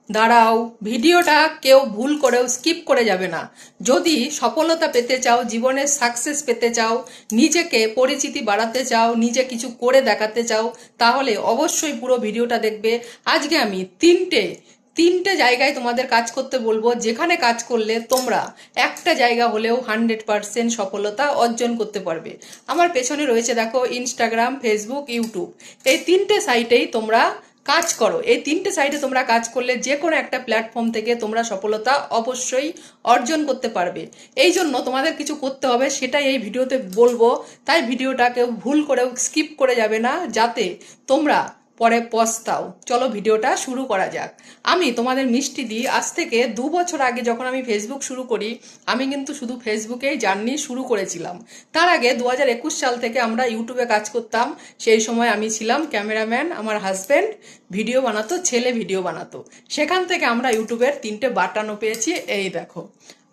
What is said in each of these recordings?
দাঁড়াও, ভিডিওটা কেউ ভুল করেও স্কিপ করে যাবে না। যদি সফলতা পেতে চাও, জীবনের সাকসেস পেতে চাও, নিজেকে পরিচিতি বাড়াতে চাও, নিজে কিছু করে দেখাতে চাও, তাহলে অবশ্যই পুরো ভিডিওটা দেখবে। আজকে আমি তিনটে জায়গায় তোমাদের কাজ করতে বলবো, যেখানে কাজ করলে তোমরা একটা জায়গা হলেও 100% সফলতা অর্জন করতে পারবে। আমার পেছনে রয়েছে দেখো ইনস্টাগ্রাম, ফেসবুক, ইউটিউব। এই তিনটে সাইটেই তোমরা কাজ করো। এই তিনটে সাইটে তোমরা কাজ করলে যে কোনো একটা প্ল্যাটফর্ম থেকে তোমরা সফলতা অবশ্যই অর্জন করতে পারবে। এই জন্য তোমাদের কিছু করতে হবে, সেটাই এই ভিডিওতে বলবো। তাই ভিডিওটাকে ভুল করেও স্কিপ করে যাবে না, যাতে তোমরা পরে পস্তাও। চলো ভিডিওটা শুরু করা যাক। আমি তোমাদের মিষ্টি দিই। আজ থেকে 2 বছর আগে যখন আমি ফেসবুক শুরু করি, আমি কিন্তু শুধু ফেসবুকেই জার্নি শুরু করেছিলাম। তার আগে 2021 সাল থেকে আমরা ইউটিউবে কাজ করতাম। সেই সময় আমি ছিলাম ক্যামেরাম্যান, আমার হাজব্যান্ড ভিডিও বানাতো, ছেলে ভিডিও বানাতো। সেখান থেকে আমরা ইউটিউবের 3টে বাটনও পেয়েছি। এই দেখো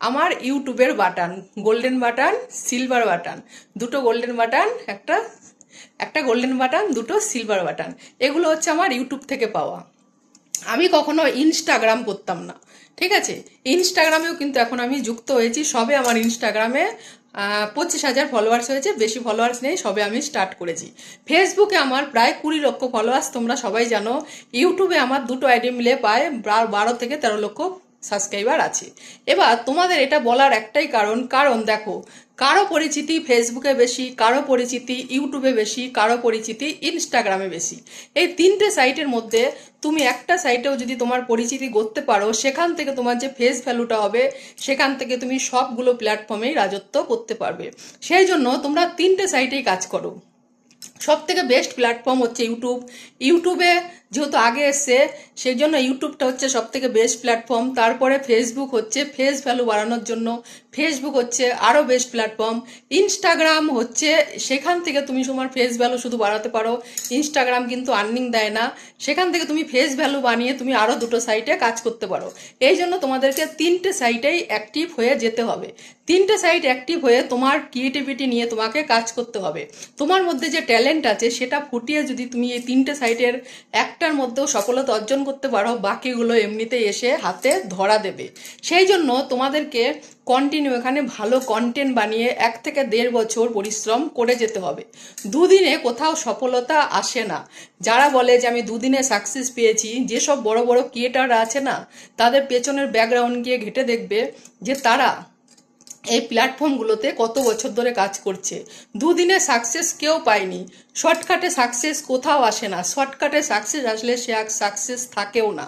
আমার ইউটিউবের button, golden button, silver button, দুটো গোল্ডেন বাটন, একটা গোল্ডেন বাটন, দুটো সিলভার বাটন। এগুলো হচ্ছে আমার ইউটিউব থেকে পাওয়া। আমি কখনো ইনস্টাগ্রাম করতাম না, ঠিক আছে। ইনস্টাগ্রামেও কিন্তু এখন আমি যুক্ত হয়েছি। সবে আমার ইনস্টাগ্রামে 25,000 ফলোয়ার্স হয়েছে, বেশি ফলোয়ার্স নেই, সবে আমি স্টার্ট করেছি। ফেসবুকে আমার প্রায় 20 লক্ষ ফলোয়ার্স, তোমরা সবাই জানো। ইউটিউবে আমার দুটো আইডি মিলে প্রায় 12 থেকে 13 লক্ষ সাবস্ক্রাইবার আছে। এবার তোমাদের এটা বলার একটাই কারণ দেখো, কারো পরিচিতি ফেসবুকে বেশি, কারো পরিচিতি ইউটিউবে বেশি, কারো পরিচিতি ইনস্টাগ্রামে বেশি। এই তিনটে সাইটের মধ্যে তুমি একটা সাইটেও যদি তোমার পরিচিতি করতে পারো, সেখান থেকে তোমার যে ফেস ভ্যালুটা হবে, সেখান থেকে তুমি সবগুলো প্ল্যাটফর্মেই রাজত্ব করতে পারবে। সেই জন্য তোমরা তিনটে সাইটেই কাজ করো। সব থেকে বেস্ট প্ল্যাটফর্ম হচ্ছে ইউটিউব। ইউটিউবে যেহেতু আগে এসছে, সেই জন্য ইউটিউবটা হচ্ছে সব থেকে বেস্ট প্ল্যাটফর্ম। তারপরে ফেসবুক হচ্ছে ফেস ভ্যালু বাড়ানোর জন্য, ফেসবুক হচ্ছে আরও বেস্ট প্ল্যাটফর্ম। ইনস্টাগ্রাম হচ্ছে সেখান থেকে তুমি তোমার ফেস ভ্যালু শুধু বাড়াতে পারো। ইনস্টাগ্রাম কিন্তু আর্নিং দেয় না, সেখান থেকে তুমি ফেস ভ্যালু বানিয়ে তুমি আরও দুটো সাইটে কাজ করতে পারো। এই জন্য তোমাদেরকে তিনটে সাইটেই অ্যাক্টিভ হয়ে যেতে হবে। তিনটে সাইট অ্যাক্টিভ হয়ে তোমার ক্রিয়েটিভিটি নিয়ে তোমাকে কাজ করতে হবে। তোমার মধ্যে যে ট্যালেন্ট আছে সেটা ফুটিয়ে যদি তুমি এই তিনটে সাইটের একটার মধ্যেও সফলতা অর্জন করতে পারো, বাকিগুলো এমনিতেই এসে হাতে ধরা দেবে। সেই জন্য তোমাদেরকে কন্টিনিউ এখানে ভালো কন্টেন্ট বানিয়ে 1 থেকে 1.5 বছর পরিশ্রম করে যেতে হবে। দুদিনে কোথাও সফলতা আসে না। যারা বলে যে আমি দুদিনে সাকসেস পেয়েছি, যেসব বড় বড় ক্রিয়েটাররা আছে না, তাদের পেছনের ব্যাকগ্রাউন্ড গিয়ে ঘেটে দেখবে যে তারা এই প্ল্যাটফর্মগুলোতে কত বছর ধরে কাজ করছে। দুদিনে সাকসেস কেউ পায়নি। শর্টকাটে সাকসেস কোথাও আসে না। শর্টকাটে সাকসেস আসলে সে সাকসেস থাকেও না।